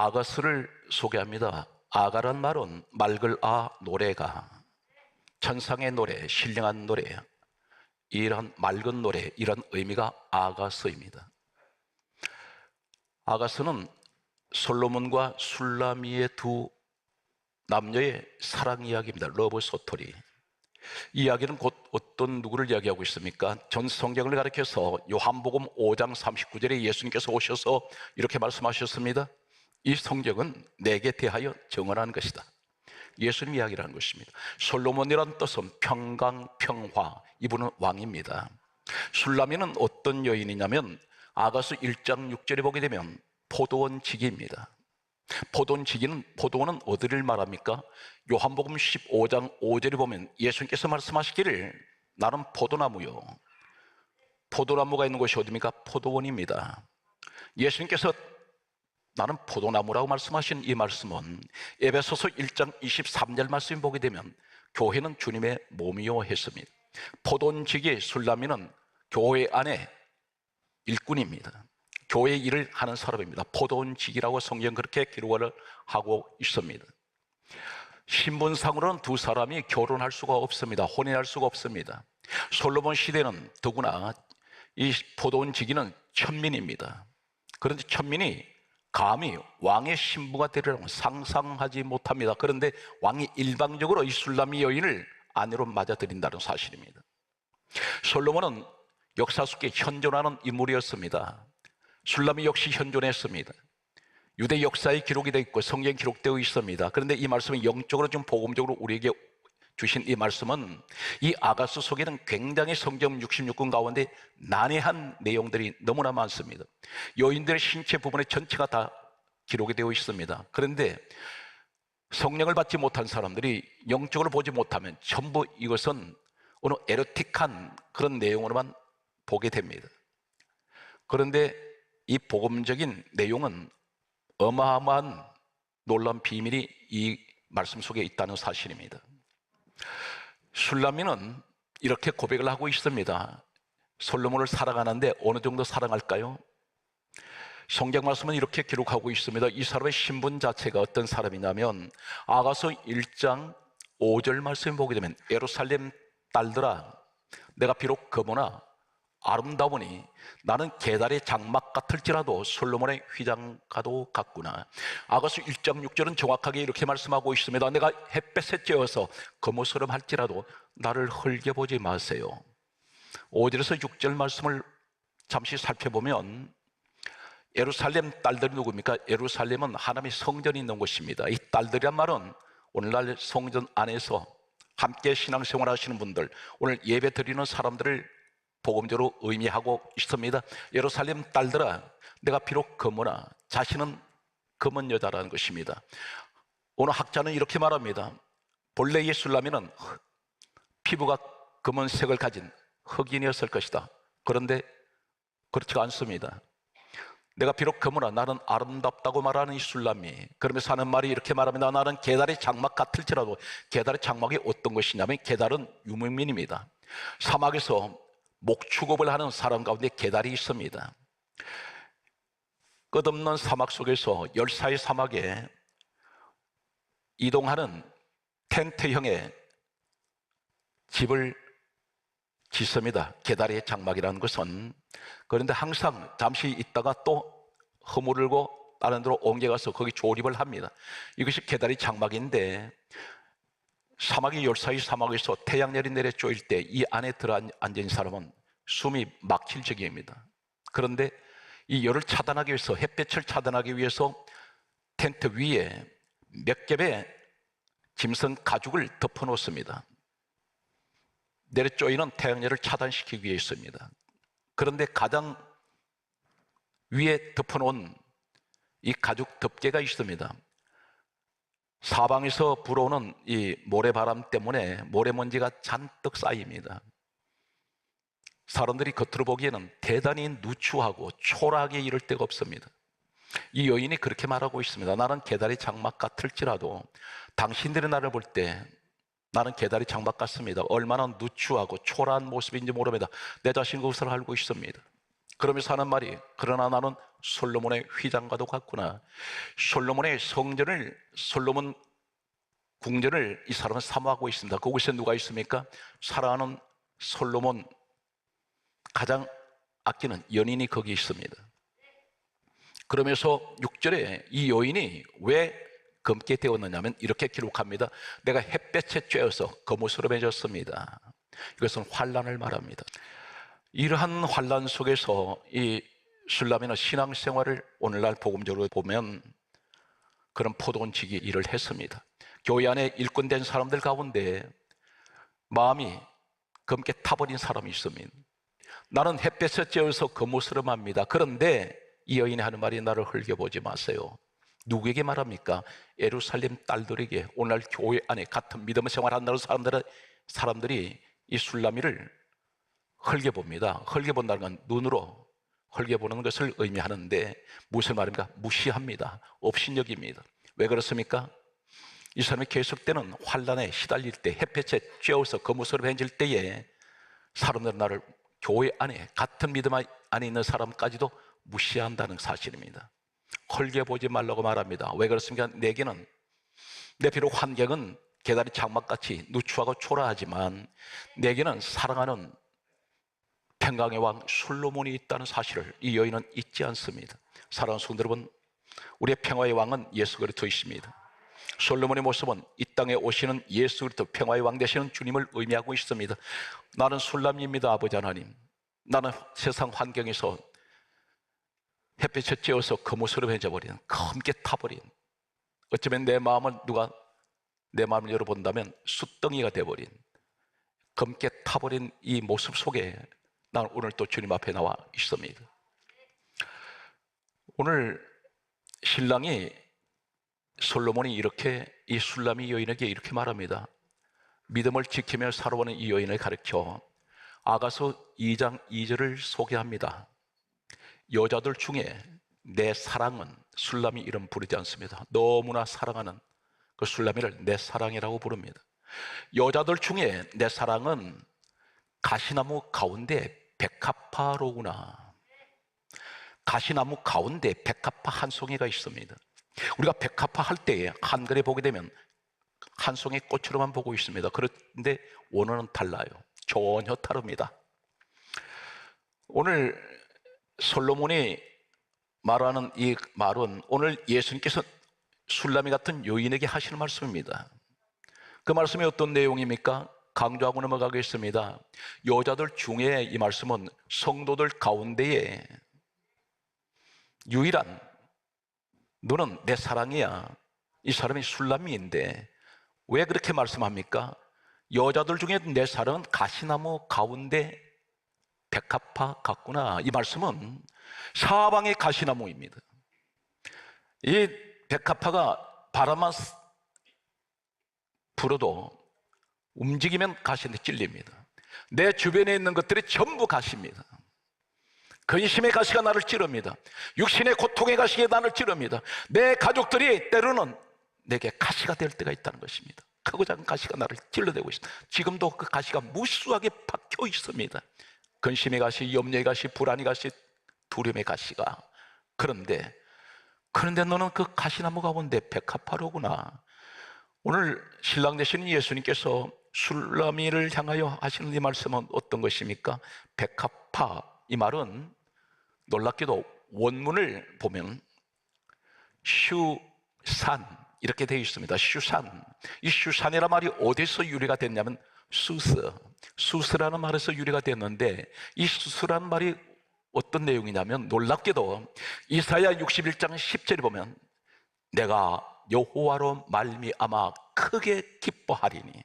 아가스를 소개합니다. 아가란 말은 맑을 아 노래가, 천상의 노래, 신령한 노래, 이런 맑은 노래, 이런 의미가 아가스입니다. 아가스는 솔로몬과 술라미의 두 남녀의 사랑 이야기입니다. 러브 스토리. 이 이야기는 곧 어떤 누구를 이야기하고 있습니까? 전 성경을 가리켜서 요한복음 5장 39절에 예수님께서 오셔서 이렇게 말씀하셨습니다. 이 성경은 내게 대하여 정언한 것이다. 예수님 이야기를 하는 것입니다. 솔로몬이란 뜻은 평강, 평화, 이분은 왕입니다. 술라미는 어떤 여인이냐면 아가스 1장 6절에 보게 되면 포도원 지기입니다. 포도원 지기는, 포도원은 어디를 말합니까? 요한복음 15장 5절에 보면 예수님께서 말씀하시기를 나는 포도나무요, 포도나무가 있는 곳이 어디입니까? 포도원입니다. 예수님께서 나는 포도나무라고 말씀하신 이 말씀은 에베소서 1장 23절 말씀 보게 되면 교회는 주님의 몸이요 했습니다. 포도원지기 술라미는 교회 안에 일꾼입니다. 교회 일을 하는 사람입니다. 포도원지기라고 성경 그렇게 기록을 하고 있습니다. 신분상으로는 두 사람이 결혼할 수가 없습니다. 혼인할 수가 없습니다. 솔로몬 시대는 더구나 이 포도원지기는 천민입니다. 그런데 천민이 감히 왕의 신부가 되리라고 상상하지 못합니다. 그런데 왕이 일방적으로 이 술라미 여인을 아내로 맞아들인다는 사실입니다. 솔로몬은 역사 속에 현존하는 인물이었습니다. 술라미 역시 현존했습니다. 유대 역사에 기록이 되어 있고 성경에 기록되어 있습니다. 그런데 이 말씀은 영적으로 좀 복음적으로 우리에게 주신 이 말씀은 이 아가스 속에는 굉장히 성경 66권 가운데 난해한 내용들이 너무나 많습니다. 여인들의 신체 부분의 전체가 다 기록이 되어 있습니다. 그런데 성령을 받지 못한 사람들이 영적으로 보지 못하면 전부 이것은 어느 에로틱한 그런 내용으로만 보게 됩니다. 그런데 이 복음적인 내용은 어마어마한 놀라운 비밀이 이 말씀 속에 있다는 사실입니다. 술라미는 이렇게 고백을 하고 있습니다. 솔로몬을 사랑하는데 어느 정도 사랑할까요? 성경 말씀은 이렇게 기록하고 있습니다. 이 사람의 신분 자체가 어떤 사람이냐면 아가서 1장 5절 말씀 보게 되면 예루살렘 딸들아 내가 비록 거모나 아름다우니 나는 계달의 장막 같을지라도 솔로몬의 휘장가도 같구나. 아가서 1장 6절은 정확하게 이렇게 말씀하고 있습니다. 내가 햇볕에 쬐어서 거모스름 할지라도 나를 흘겨보지 마세요. 5절에서 6절 말씀을 잠시 살펴보면 예루살렘 딸들이 누굽니까? 예루살렘은 하나님의 성전이 있는 곳입니다. 이 딸들이란 말은 오늘날 성전 안에서 함께 신앙생활 하시는 분들, 오늘 예배 드리는 사람들을 복음적으로 의미하고 있습니다. 예루살렘 딸들아 내가 비록 거모나 자신은 검은 여자라는 것입니다. 오늘 학자는 이렇게 말합니다. 본래의 술라미는 피부가 검은색을 가진 흑인이었을 것이다. 그런데 그렇지가 않습니다. 내가 비록 거모나 나는 아름답다고 말하는 이 술라미, 그러면서 하는 말이 이렇게 말합니다. 나는 계달의 장막 같을지라도. 계달의 장막이 어떤 것이냐면 계달은 유목민입니다. 사막에서 목축업을 하는 사람 가운데 계달이 있습니다. 끝없는 사막 속에서 열사의 사막에 이동하는 텐트형의 집을 짓습니다. 계달의 장막이라는 것은. 그런데 항상 잠시 있다가 또 허물고 다른 데로 옮겨가서 거기 조립을 합니다. 이것이 계달의 장막인데 사막이 열사의 사막에서 태양열이 내려 쪼일 때 이 안에 들어앉은 사람은 숨이 막힐 지경입니다. 그런데 이 열을 차단하기 위해서, 햇볕을 차단하기 위해서 텐트 위에 몇 겹의 짐승 가죽을 덮어 놓습니다. 내려 쪼이는 태양열을 차단시키기 위해서입니다. 그런데 가장 위에 덮어 놓은 이 가죽 덮개가 있습니다. 사방에서 불어오는 이 모래바람 때문에 모래먼지가 잔뜩 쌓입니다. 사람들이 겉으로 보기에는 대단히 누추하고 초라하게 이를 데가 없습니다. 이 여인이 그렇게 말하고 있습니다. 나는 계달의 장막 같을지라도 당신들이 나를 볼 때 나는 계달의 장막 같습니다. 얼마나 누추하고 초라한 모습인지 모릅니다. 내 자신 그것을 알고 있습니다. 그러면서 하는 말이, 그러나 나는 솔로몬의 휘장과도 같구나. 솔로몬의 성전을, 솔로몬 궁전을 이 사람은 사모하고 있습니다. 거기서 누가 있습니까? 사랑하는 솔로몬 가장 아끼는 연인이 거기 있습니다. 그러면서 6절에 이 여인이 왜 검게 되었느냐면 이렇게 기록합니다. 내가 햇볕에 쬐어서 거무스름해졌습니다. 이것은 환난을 말합니다. 이러한 환난 속에서 이 술라미는 신앙생활을 오늘날 복음적으로 보면 그런 포도원지기 일을 했습니다. 교회 안에 일꾼된 사람들 가운데 마음이 검게 타버린 사람이 있습니다. 나는 햇볕에 쬐어서 거무스름합니다. 그런데 이 여인이 하는 말이, 나를 흘겨보지 마세요. 누구에게 말합니까? 예루살렘 딸들에게. 오늘날 교회 안에 같은 믿음 생활한다는 사람들이 이 술라미를 흘겨봅니다. 흘겨본다는 건 눈으로 흘겨보는 것을 의미하는데 무슨 말입니까? 무시합니다. 업신여깁니다. 왜 그렇습니까? 이 사람이 계속되는 환난에 시달릴 때, 햇볕에 쬐어서 거무스름해질 때에 사람들은 나를 교회 안에, 같은 믿음 안에 있는 사람까지도 무시한다는 사실입니다. 헐게보지 말라고 말합니다. 왜 그렇습니까? 내게는, 내 비록 환경은 계단의 장막같이 누추하고 초라하지만 내게는 사랑하는 평강의 왕 솔로몬이 있다는 사실을 이 여인은 잊지 않습니다. 사랑하는 성도 여러분, 우리의 평화의 왕은 예수 그리스도이십니다. 솔로몬의 모습은 이 땅에 오시는 예수 그리스도, 평화의 왕 되시는 주님을 의미하고 있습니다. 나는 술람입니다, 아버지 하나님. 나는 세상 환경에서 햇빛에 쬐어서 거무스름해져 버린, 검게 타버린, 어쩌면 내 마음을 누가 내 마음을 열어본다면 숯덩이가 돼버린, 검게 타버린 이 모습 속에 나는 오늘 또 주님 앞에 나와 있습니다. 오늘 신랑이, 솔로몬이 이렇게 이 술라미 여인에게 이렇게 말합니다. 믿음을 지키며 살아오는 이 여인을 가르쳐 아가서 2장 2절을 소개합니다. 여자들 중에 내 사랑은, 술라미 이름 부르지 않습니다. 너무나 사랑하는 그 술라미를 내 사랑이라고 부릅니다. 여자들 중에 내 사랑은 가시나무 가운데 백합화로구나. 가시나무 가운데 백합화 한 송이가 있습니다. 우리가 백합화 할 때에 한글에 보게 되면 한 송이 꽃으로만 보고 있습니다. 그런데 원어는 달라요. 전혀 다릅니다. 오늘 솔로몬이 말하는 이 말은 오늘 예수님께서 술라미 같은 여인에게 하시는 말씀입니다. 그 말씀이 어떤 내용입니까? 강조하고 넘어가겠습니다. 여자들 중에 이 말씀은 성도들 가운데에 유일한, 너는 내 사랑이야, 이 사람이 술라미인데 왜 그렇게 말씀합니까? 여자들 중에 내 사랑은 가시나무 가운데 백합화 같구나. 이 말씀은 사방의 가시나무입니다. 이 백합화가 바람만 불어도 움직이면 가시한테 찔립니다. 내 주변에 있는 것들이 전부 가시입니다. 근심의 가시가 나를 찌릅니다. 육신의 고통의 가시가 나를 찌릅니다. 내 가족들이 때로는 내게 가시가 될 때가 있다는 것입니다. 크고 작은 가시가 나를 찔러대고 있습니다. 지금도 그 가시가 무수하게 박혀 있습니다. 근심의 가시, 염려의 가시, 불안의 가시, 두려움의 가시가. 그런데 너는 그 가시나무 가운데 백합화로구나. 오늘 신랑 되시는 예수님께서 술라미를 향하여 하시는 이 말씀은 어떤 것입니까? 백합화, 이 말은 놀랍게도 원문을 보면 슈산 이렇게 되어 있습니다. 슈산. 이 슈산이라는 말이 어디서 유래가 됐냐면 수스라는 말에서 유래가 됐는데, 이 수스라는 말이 어떤 내용이냐면 놀랍게도 이사야 61장 10절에 보면 내가 여호와로 말미암아 크게 기뻐하리니,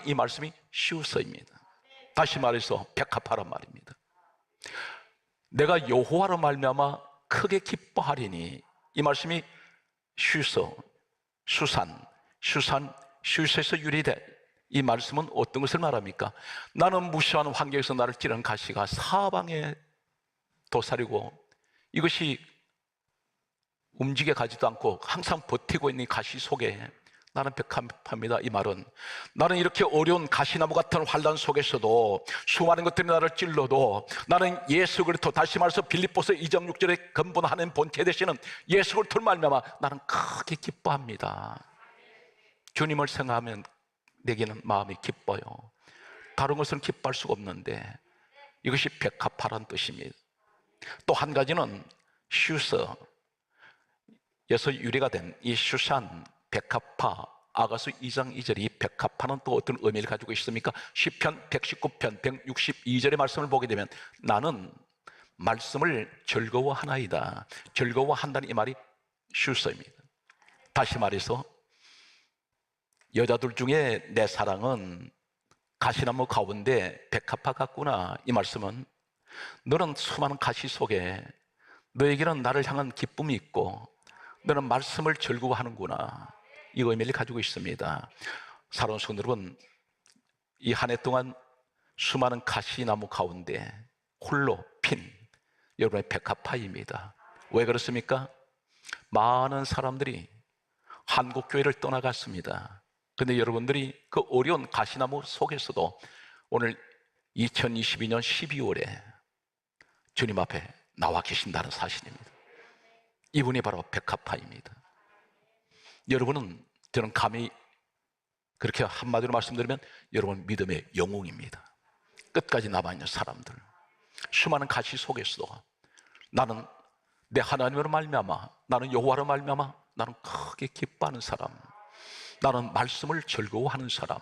이 말씀이 슈서입니다. 다시 말해서 백합화란 말입니다. 내가 여호와로 말미암아 크게 기뻐하리니, 이 말씀이 슈서, 슈서에서 유래된 이 말씀은 어떤 것을 말합니까? 나는 무시한 환경에서 나를 찌르는 가시가 사방에 도사리고 이것이 움직여 가지도 않고 항상 버티고 있는 가시 속에 나는 백합화입니다. 이 말은 나는 이렇게 어려운 가시나무 같은 환난 속에서도 수많은 것들이 나를 찔러도 나는 예수 그리스도, 다시 말해서 빌립보서 2장 6절에 근본하는 본체 되시는 예수 그리스도를 말미암아 나는 크게 기뻐합니다. 주님을 생각하면 내게는 마음이 기뻐요. 다른 것은 기뻐할 수가 없는데 이것이 백합화란 뜻입니다. 또 한 가지는 슈서에서 유래가 된 이 슈산 백합화, 아가서 2장 2절이 백합화는 또 어떤 의미를 가지고 있습니까? 시편 119편 162절의 말씀을 보게 되면 나는 말씀을 즐거워하나이다. 즐거워한다는 이 말이 슈서입니다. 다시 말해서 여자들 중에 내 사랑은 가시나무 가운데 백합화 같구나. 이 말씀은 너는 수많은 가시 속에 너에게는 나를 향한 기쁨이 있고 너는 말씀을 즐거워하는구나. 이 의미를 가지고 있습니다. 사랑하는 성도 여러분, 이 한 해 동안 수많은 가시나무 가운데 홀로 핀 여러분의 백합화입니다. 왜 그렇습니까? 많은 사람들이 한국교회를 떠나갔습니다. 그런데 여러분들이 그 어려운 가시나무 속에서도 오늘 2022년 12월에 주님 앞에 나와 계신다는 사실입니다. 이분이 바로 백합화입니다. 여러분은, 저는 감히 그렇게 한마디로 말씀드리면 여러분 믿음의 영웅입니다. 끝까지 남아있는 사람들, 수많은 가시 속에서도 나는 내 하나님으로 말미암아, 나는 여호와로 말미암아 나는 크게 기뻐하는 사람, 나는 말씀을 즐거워하는 사람,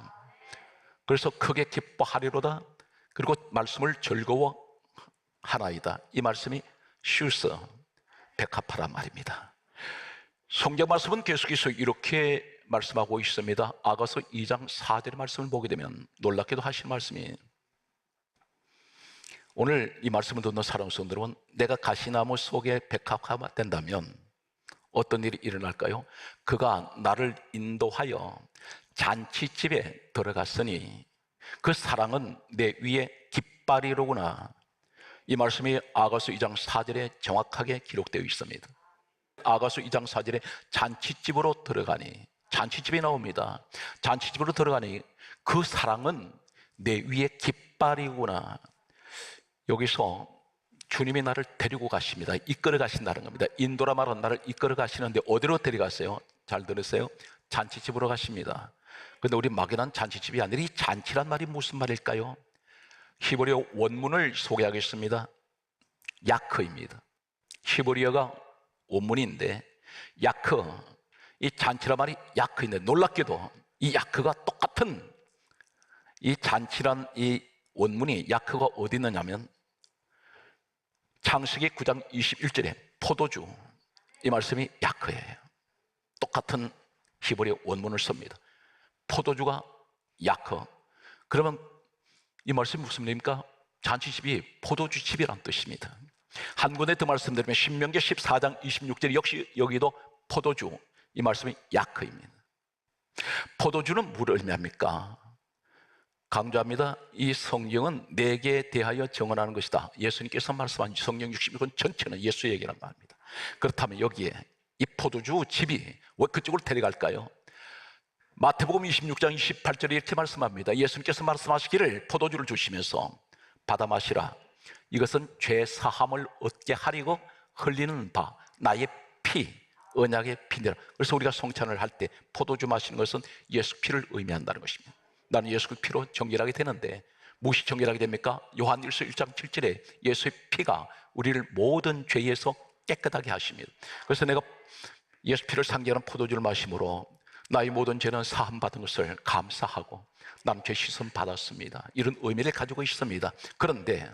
그래서 크게 기뻐하리로다. 그리고 말씀을 즐거워하나이다. 이 말씀이 슈서 백합화란 말입니다. 성경 말씀은 계속해서 이렇게 말씀하고 있습니다. 아가서 2장 4절의 말씀을 보게 되면 놀랍게도 하시는 말씀이, 오늘 이 말씀을 듣는 사랑하는 성도들은 내가 가시나무 속에 백합화가 된다면 어떤 일이 일어날까요? 그가 나를 인도하여 잔치집에 들어갔으니 그 사랑은 내 위에 깃발이로구나. 이 말씀이 아가서 2장 4절에 정확하게 기록되어 있습니다. 아가서 2장 4절에 잔치집으로 들어가니, 잔치집이 나옵니다. 잔치집으로 들어가니 그 사랑은 내 위에 깃발이구나. 여기서 주님이 나를 데리고 가십니다. 이끌어 가신다는 겁니다. 인도라 말은 나를 이끌어 가시는데 어디로 데려갔어요? 잘 들으세요. 잔치집으로 가십니다. 그런데 우리 막연한 잔치집이 아니라 이 잔치란 말이 무슨 말일까요? 히브리어 원문을 소개하겠습니다. 야크입니다. 히브리어가 원문인데 야크, 이 잔치란 말이 야크인데 놀랍게도 이 야크가 똑같은, 이 잔치란 이 원문이 야크가 어디 있느냐면 창세기 9장 21절에 포도주, 이 말씀이 야크예요. 똑같은 히브리 원문을 씁니다. 포도주가 야크. 그러면 이 말씀이 무슨 말입니까? 잔치집이 포도주집이란 뜻입니다. 한 군데 더 말씀드리면 신명기 14장 26절 역시 여기도 포도주, 이 말씀이 야크입니다. 포도주는 뭘 의미합니까? 강조합니다. 이 성경은 내게 대하여 증언하는 것이다. 예수님께서 말씀한 성경 66권 전체는 예수 얘기란 말입니다. 그렇다면 여기에 이 포도주 집이 왜 그쪽으로 데려갈까요? 마태복음 26장 28절에 이렇게 말씀합니다. 예수님께서 말씀하시기를 포도주를 주시면서 받아 마시라. 이것은 죄 사함을 얻게 하리고 흘리는 바 나의 피, 언약의 피니라. 그래서 우리가 성찬을 할 때 포도주 마시는 것은 예수 피를 의미한다는 것입니다. 나는 예수 피로 정결하게 되는데 무엇이 정결하게 됩니까? 요한일서 1장 7절에 예수의 피가 우리를 모든 죄에서 깨끗하게 하십니다. 그래서 내가 예수 피를 상징하는 포도주를 마심으로 나의 모든 죄는 사함 받은 것을 감사하고 나는 죄 씻음 받았습니다. 이런 의미를 가지고 있습니다. 그런데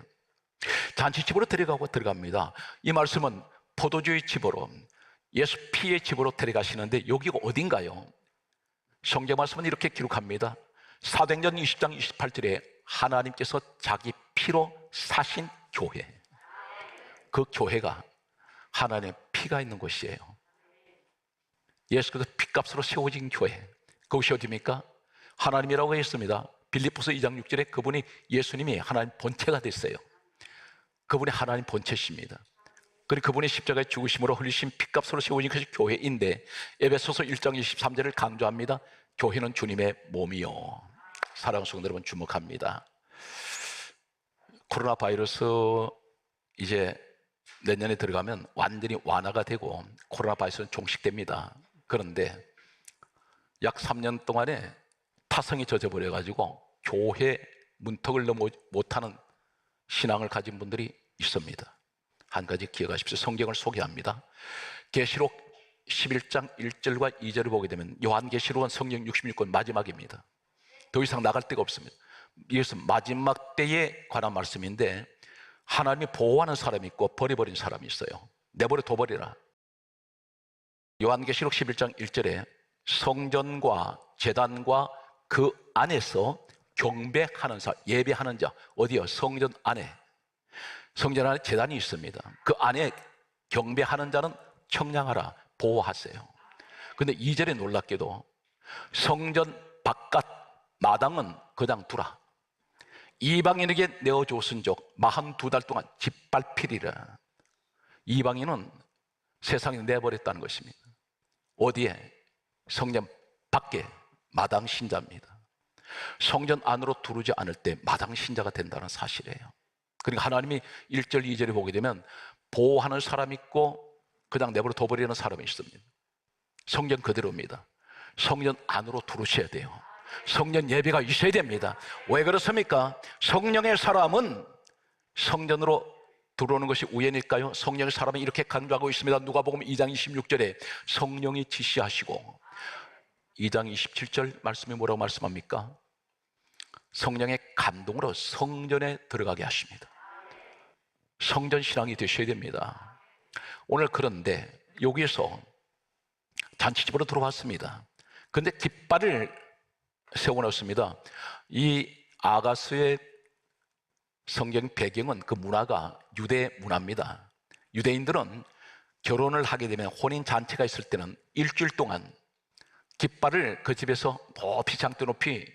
잔치집으로 데려가고 들어갑니다. 이 말씀은 포도주의 집으로, 예수 피의 집으로 데려가시는데 여기가 어딘가요? 성경 말씀은 이렇게 기록합니다. 사도행전 20장 28절에 하나님께서 자기 피로 사신 교회, 그 교회가 하나님의 피가 있는 곳이에요. 예수께서 피값으로 세워진 교회, 그것이 어디입니까? 하나님이라고 했습니다. 빌립보서 2장 6절에 그분이, 예수님이 하나님 본체가 됐어요. 그분이 하나님 본체십니다. 그리고 그분이 십자가에 죽으심으로 흘리신 피값으로 세워진 것이 교회인데 에베소서 1장 23절을 강조합니다. 교회는 주님의 몸이요. 사랑하는 성도 여러분, 주목합니다. 코로나 바이러스 이제 내년에 들어가면 완전히 완화가 되고 코로나 바이러스는 종식됩니다. 그런데 약 3년 동안에 타성이 젖어버려 가지고 교회 문턱을 넘어 못하는 신앙을 가진 분들이 있습니다. 한 가지 기억하십시오. 성경을 소개합니다. 계시록 11장 1절과 2절을 보게 되면 요한계시록은 성경 66권 마지막입니다. 더 이상 나갈 데가 없습니다. 이것은 마지막 때에 관한 말씀인데 하나님이 보호하는 사람이 있고 버려버린 사람이 있어요. 내버려 둬버리라. 요한계시록 11장 1절에 성전과 제단과 그 안에서 경배하는 자, 예배하는 자, 어디요? 성전 안에. 성전 안에 제단이 있습니다. 그 안에 경배하는 자는 청량하라, 보호하세요. 그런데 2절에 놀랍게도 성전 바깥 마당은 그냥 두라. 이방인에게 내어줬은즉 42달 동안 짓밟히리라. 이방인은 세상에 내버렸다는 것입니다. 어디에? 성전 밖에 마당 신자입니다. 성전 안으로 들어오지 않을 때 마당 신자가 된다는 사실이에요. 그러니까 하나님이 1절, 2절에 보게 되면 보호하는 사람이 있고 그냥 내버려 둬버리는 사람이 있습니다. 성전 그대로입니다. 성전 안으로 들어오셔야 돼요. 성전 예배가 있어야 됩니다. 왜 그렇습니까? 성령의 사람은 성전으로 들어오는 것이 우연일까요? 성령의 사람은 이렇게 강조하고 있습니다. 누가복음 2장 26절에 성령이 지시하시고 2장 27절 말씀이 뭐라고 말씀합니까? 성령의 감동으로 성전에 들어가게 하십니다. 성전 신앙이 되셔야 됩니다. 오늘 그런데 여기에서 잔치집으로 들어왔습니다. 그런데 깃발을 세워놓습니다. 이 아가스의 성경 배경은 그 문화가 유대 문화입니다. 유대인들은 결혼을 하게 되면 혼인잔치가 있을 때는 일주일 동안 깃발을 그 집에서 높이 장대 높이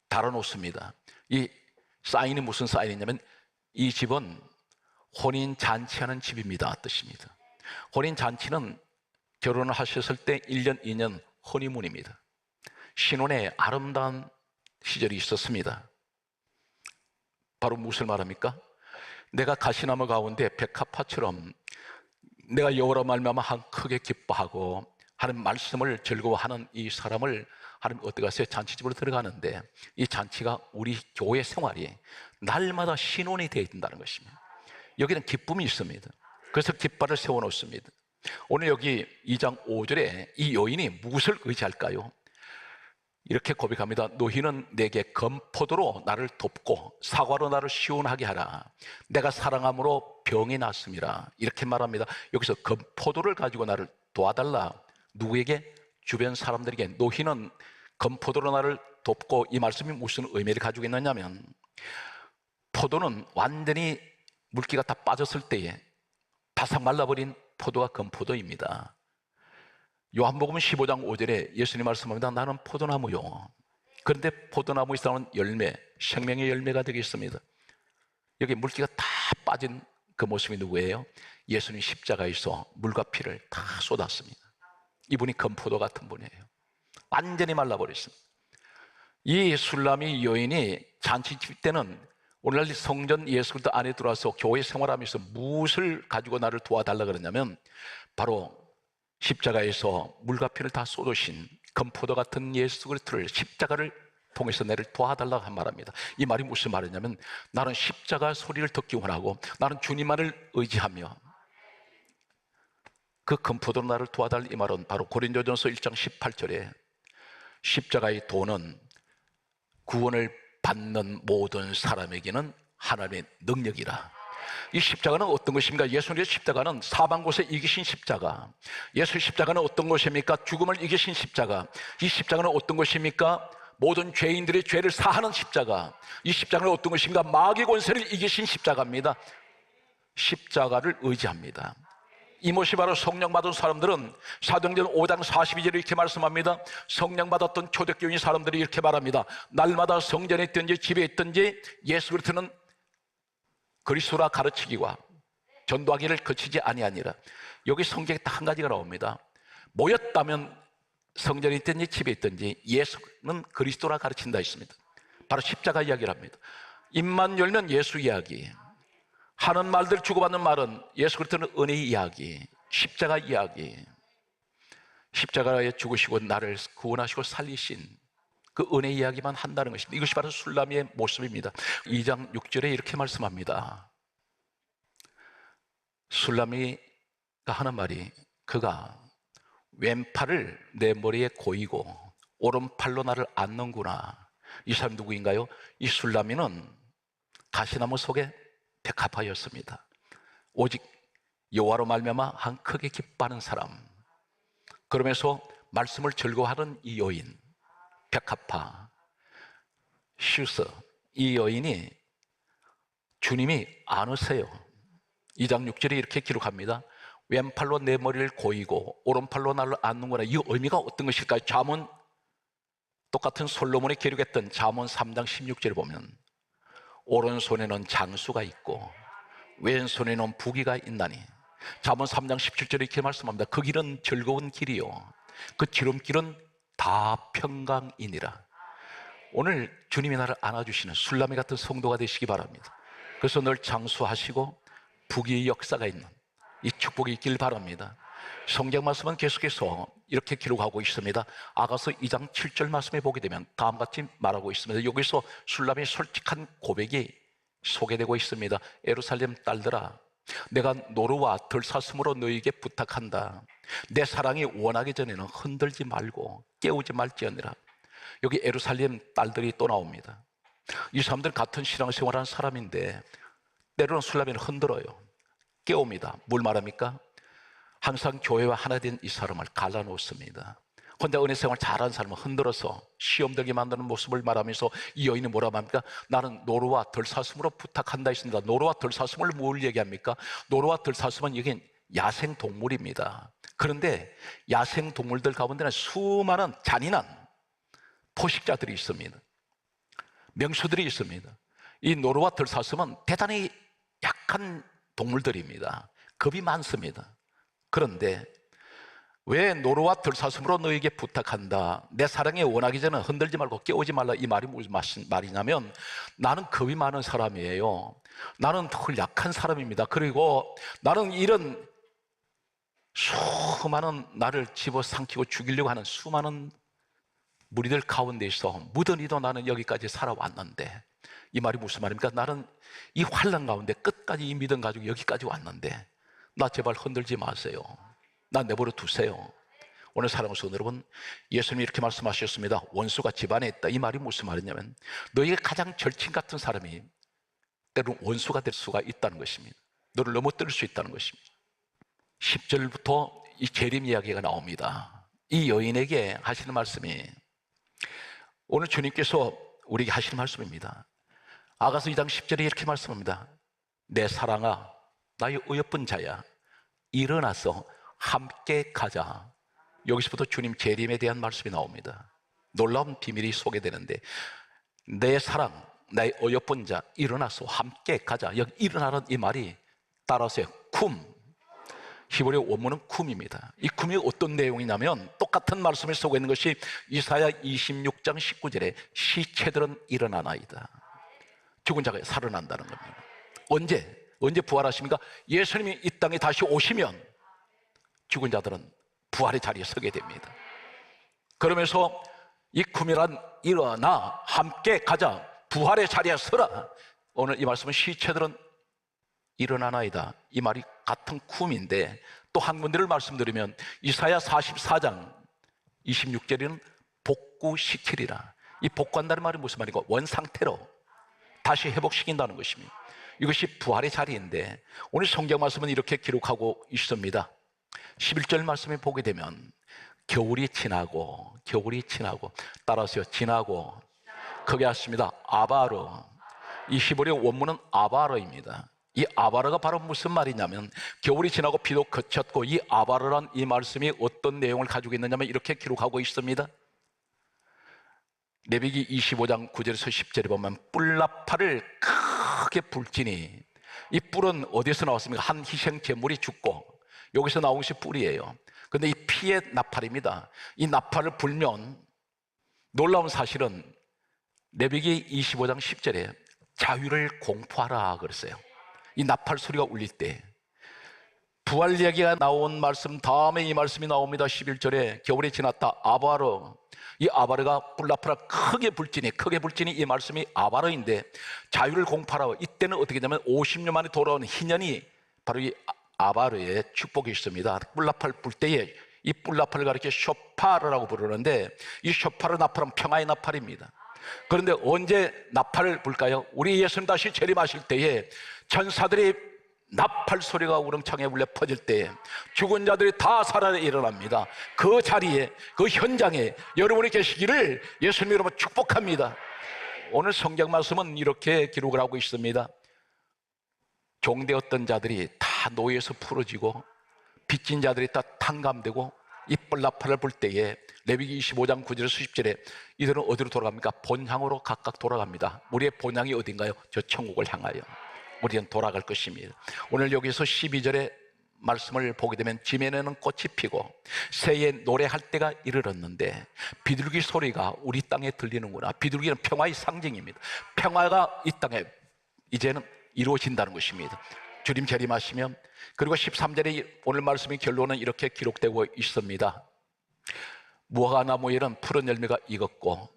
달아놓습니다. 이 사인이 무슨 사인이냐면 이 집은 혼인잔치하는 집입니다 뜻입니다. 혼인잔치는 결혼을 하셨을 때 1년, 2년 허니문입니다. 신혼의 아름다운 시절이 있었습니다. 바로 무엇을 말합니까? 내가 가시나무 가운데 백합화처럼 내가 여호와로 말미암아 크게 기뻐하고 하는 말씀을 즐거워하는 이 사람을 하나님 어떻게 하세요? 잔치집으로 들어가는데 이 잔치가 우리 교회 생활이 날마다 신혼이 되어야 된다는 것입니다. 여기는 기쁨이 있습니다. 그래서 깃발을 세워놓습니다. 오늘 여기 2장 5절에 이 여인이 무엇을 의지할까요? 이렇게 고백합니다. 너희는 내게 검포도로 나를 돕고 사과로 나를 시원하게 하라. 내가 사랑함으로 병이 났음이라. 이렇게 말합니다. 여기서 검포도를 가지고 나를 도와달라. 누구에게? 주변 사람들에게. 너희는 검포도로 나를 돕고, 이 말씀이 무슨 의미를 가지고 있느냐면 포도는 완전히 물기가 다 빠졌을 때에 바싹 말라버린 포도가 검포도입니다. 요한복음 15장 5절에 예수님 말씀합니다. 나는 포도나무요. 그런데 포도나무에서 나오는 열매, 생명의 열매가 되겠습니다. 여기 물기가 다 빠진 그 모습이 누구예요? 예수님 십자가에서 물과 피를 다 쏟았습니다. 이분이 검포도 같은 분이에요. 완전히 말라버렸습니다. 이 술람이 여인이 잔치집 때는 오늘날 성전 예수 그리스도 안에 들어와서 교회 생활하면서 무엇을 가지고 나를 도와달라 그러냐면 바로 십자가에서 물과 피를 다 쏟으신 검포도 같은 예수 그리스도를, 십자가를 통해서 나를 도와달라고 한 말합니다. 이 말이 무슨 말이냐면 나는 십자가 소리를 듣기 원하고 나는 주님만을 의지하며 그 검포도로 나를 도와달라. 이 말은 바로 고린도전서 1장 18절에 십자가의 도는 구원을 받는 모든 사람에게는 하나님의 능력이라. 이 십자가는 어떤 것입니까? 예수님의 십자가는 사방곳에 이기신 십자가. 예수의 십자가는 어떤 것입니까? 죽음을 이기신 십자가. 이 십자가는 어떤 것입니까? 모든 죄인들의 죄를 사하는 십자가. 이 십자가는 어떤 것입니까? 마귀 권세를 이기신 십자가입니다. 십자가를 의지합니다. 이 모습이 바로 성령 받은 사람들은 사도행전 5장 42절에 이렇게 말씀합니다. 성령 받았던 초대교인 사람들이 이렇게 말합니다. 날마다 성전에 있든지 집에 있든지 예수 그리스도는 그리스도라 가르치기와 전도하기를 거치지 아니하니라. 여기 성경에 딱 한 가지가 나옵니다. 모였다면 성전에 있든지 집에 있든지 예수는 그리스도라 가르친다 했습니다. 바로 십자가 이야기를 합니다. 입만 열면 예수 이야기, 하는 말들, 주고받는 말은 예수 그리스도는 은혜의 이야기, 십자가 이야기, 십자가에 죽으시고 나를 구원하시고 살리신 그 은혜 이야기만 한다는 것입니다. 이것이 바로 술람이의 모습입니다. 2장 6절에 이렇게 말씀합니다. 술람이가 하는 말이, 그가 왼팔을 내 머리에 고이고 오른팔로 나를 안는구나. 이 사람 누구인가요? 이 술람이는 가시나무 속에 백합화였습니다. 오직 여호와로 말미암아 한 크게 기뻐하는 사람, 그러면서 말씀을 즐거워하는 이 여인, 백합화 슈서, 이 여인이 주님이 안으세요. 2장 6절에 이렇게 기록합니다. 왼팔로 내 머리를 고이고 오른팔로 나를 안는구나. 이 의미가 어떤 것일까요? 잠언, 똑같은 솔로몬이 기록했던 잠언 3장 16절에 보면 오른손에는 장수가 있고 왼손에는 부귀가 있나니, 잠언 3장 17절에 이렇게 말씀합니다. 그 길은 즐거운 길이요 그 지름길은 다 평강이니라. 오늘 주님이 나를 안아주시는 술람이 같은 성도가 되시기 바랍니다. 그래서 늘 장수하시고 부귀의 역사가 있는 이 축복이 있길 바랍니다. 성경 말씀은 계속해서 이렇게 기록하고 있습니다. 아가서 2장 7절 말씀에 보게 되면 다음같이 말하고 있습니다. 여기서 술람의 솔직한 고백이 소개되고 있습니다. 예루살렘 딸들아, 내가 노루와 들사슴으로 너희에게 부탁한다. 내 사랑이 원하기 전에는 흔들지 말고 깨우지 말지어니라. 여기 예루살렘 딸들이 또 나옵니다. 이 사람들 같은 신앙생활하는 사람인데 때로는 술람이는 흔들어요. 깨웁니다. 뭘 말합니까? 항상 교회와 하나 된 이 사람을 갈라놓습니다. 혼자 은혜생활 잘하는 사람을 흔들어서 시험 들게 만드는 모습을 말하면서 이 여인은 뭐라 합니까? 나는 노루와 들사슴으로 부탁한다 했습니다. 노루와 들사슴을 뭘 얘기합니까? 노루와 들사슴은 여긴 야생동물입니다. 그런데 야생동물들 가운데는 수많은 잔인한 포식자들이 있습니다. 명수들이 있습니다. 이 노루와 들사슴은 대단히 약한 동물들입니다. 겁이 많습니다. 그런데 왜 노루와 들사슴으로 너에게 부탁한다, 내 사랑에 원하기 전에 흔들지 말고 깨우지 말라, 이 말이 무슨 말이냐면, 나는 겁이 많은 사람이에요. 나는 더 약한 사람입니다. 그리고 나는 이런 수많은 나를 집어삼키고 죽이려고 하는 수많은 무리들 가운데서 무던히도 나는 여기까지 살아왔는데, 이 말이 무슨 말입니까? 나는 이 환난 가운데 끝까지 이 믿음 가지고 여기까지 왔는데 나 제발 흔들지 마세요. 나 내버려 두세요. 오늘 사랑하는 성도 여러분, 예수님이 이렇게 말씀하셨습니다. 원수가 집안에 있다. 이 말이 무슨 말이냐면, 너에게 가장 절친 같은 사람이 때로는 원수가 될 수가 있다는 것입니다. 너를 넘어뜨릴 수 있다는 것입니다. 10절부터 이 재림 이야기가 나옵니다. 이 여인에게 하시는 말씀이 오늘 주님께서 우리에게 하시는 말씀입니다. 아가서 2장 10절에 이렇게 말씀합니다. 내 사랑아, 나의 어여쁜 자야, 일어나서 함께 가자. 여기서부터 주님 재림에 대한 말씀이 나옵니다. 놀라운 비밀이 소개되는데, 내 사랑, 나의 어여쁜 자, 일어나서 함께 가자. 여기 일어나는 이 말이 따라서요, 쿰, 히브리 원문은 쿰입니다. 이 쿰이 어떤 내용이냐면, 똑같은 말씀을 쓰고 있는 것이 이사야 26장 19절에 시체들은 일어나나이다. 죽은 자가 살아난다는 겁니다. 언제 부활하십니까? 예수님이 이 땅에 다시 오시면 죽은 자들은 부활의 자리에 서게 됩니다. 그러면서 이 쿰이란 일어나 함께 가자, 부활의 자리에 서라. 오늘 이 말씀은 시체들은 일어나나이다. 이 말이 같은 쿰인데, 또 한 군데를 말씀드리면 이사야 44장 26절에는 복구시키리라. 이 복구한다는 말이 무슨 말이고, 원상태로 다시 회복시킨다는 것입니다. 이것이 부활의 자리인데, 오늘 성경 말씀은 이렇게 기록하고 있습니다. 11절 말씀에 보게 되면 겨울이 지나고 따라서요, 지나고 거기 왔습니다. 아바르. 이 히브리 원문은 아바르입니다. 이 아바르가 바로 무슨 말이냐면, 겨울이 지나고 비도 그쳤고, 이 아바르란 이 말씀이 어떤 내용을 가지고 있느냐면 이렇게 기록하고 있습니다. 레위기 25장 9절에서 10절에 보면 뿔나팔을 크게 불지니 이 뿔은 어디서 나왔습니까? 한 희생 제물이 죽고 여기서 나온 것이 뿔이에요. 근데 이 피의 나팔입니다. 이 나팔을 불면 놀라운 사실은 레위기 25장 10절에 자유를 공포하라 그랬어요. 이 나팔 소리가 울릴 때 부활 이야기가 나온 말씀 다음에 이 말씀이 나옵니다. 11절에 겨울이 지났다 아바르, 이 아바르가 뿔나팔아 크게 불지니 이 말씀이 아바르인데 자유를 공포하라. 이때는 어떻게 되냐면 50년 만에 돌아온 희년이 바로 이 아바르의 축복이 있습니다. 뿔나팔 불 때에 이 뿔나팔을 가리켜 쇼파르라고 부르는데 이 쇼파르 나팔은 평화의 나팔입니다. 그런데 언제 나팔을 불까요? 우리 예수님 다시 재림하실 때에 천사들이 나팔 소리가 우렁창에 울려 퍼질 때 죽은 자들이 다 살아 일어납니다. 그 자리에, 그 현장에 여러분이 계시기를 예수님 이름으로 축복합니다. 오늘 성경 말씀은 이렇게 기록을 하고 있습니다. 종되었던 자들이 다 노예에서 풀어지고 빚진 자들이 다 탕감되고 이 뿔나팔을 불 때에 레위기 25장 9절에서 10절에 이들은 어디로 돌아갑니까? 본향으로 각각 돌아갑니다. 우리의 본향이 어딘가요? 저 천국을 향하여 우리는 돌아갈 것입니다. 오늘 여기서 12절의 말씀을 보게 되면 지면에는 꽃이 피고 새해 노래할 때가 이르렀는데 비둘기 소리가 우리 땅에 들리는구나. 비둘기는 평화의 상징입니다. 평화가 이 땅에 이제는 이루어진다는 것입니다. 주님 재림하시면. 그리고 13절에 오늘 말씀의 결론은 이렇게 기록되고 있습니다. 무화과나무에는 푸른 열매가 익었고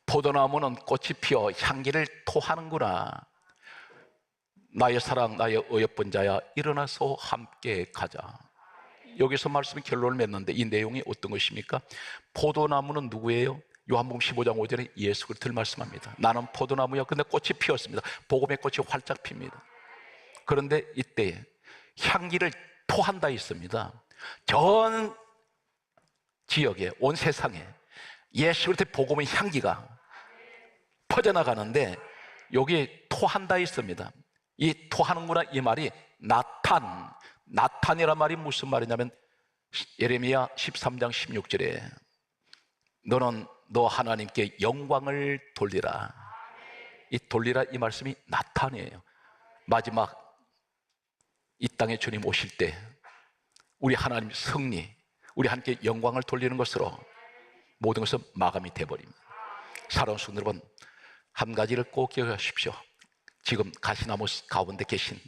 포도나무는 꽃이 피어 향기를 토하는구나. 나의 사랑, 나의 어여쁜 자야, 일어나서 함께 가자. 여기서 말씀이 결론을 맺는데 이 내용이 어떤 것입니까? 포도나무는 누구예요? 요한복음 15장 5절에 예수 그리스도를 말씀합니다. 나는 포도나무야. 근데 꽃이 피었습니다. 복음의 꽃이 활짝 핍니다. 그런데 이때 향기를 토한다 있습니다. 전 지역에, 온 세상에 예수 그리스도의 복음의 향기가 퍼져나가는데 여기 토한다 있습니다. 이 토하는구나 이 말이 나탄이란 말이 무슨 말이냐면 예레미야 13장 16절에 너는 너 하나님께 영광을 돌리라. 이 돌리라 이 말씀이 나탄이에요. 마지막 이 땅에 주님 오실 때 우리 하나님 승리, 우리 함께 영광을 돌리는 것으로 모든 것은 마감이 되어버립니다. 사랑하는 성도 여러분, 한 가지를 꼭 기억하십시오. 지금 가시나무 가운데 계신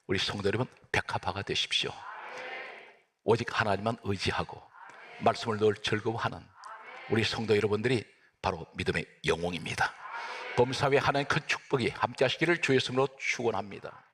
우리 성도 여러분, 백합화가 되십시오. 오직 하나님만 의지하고 말씀을 늘 즐거워하는 우리 성도 여러분들이 바로 믿음의 영웅입니다. 범사에 하나님 큰 축복이 함께 하시기를 주의 이름으로 축원합니다.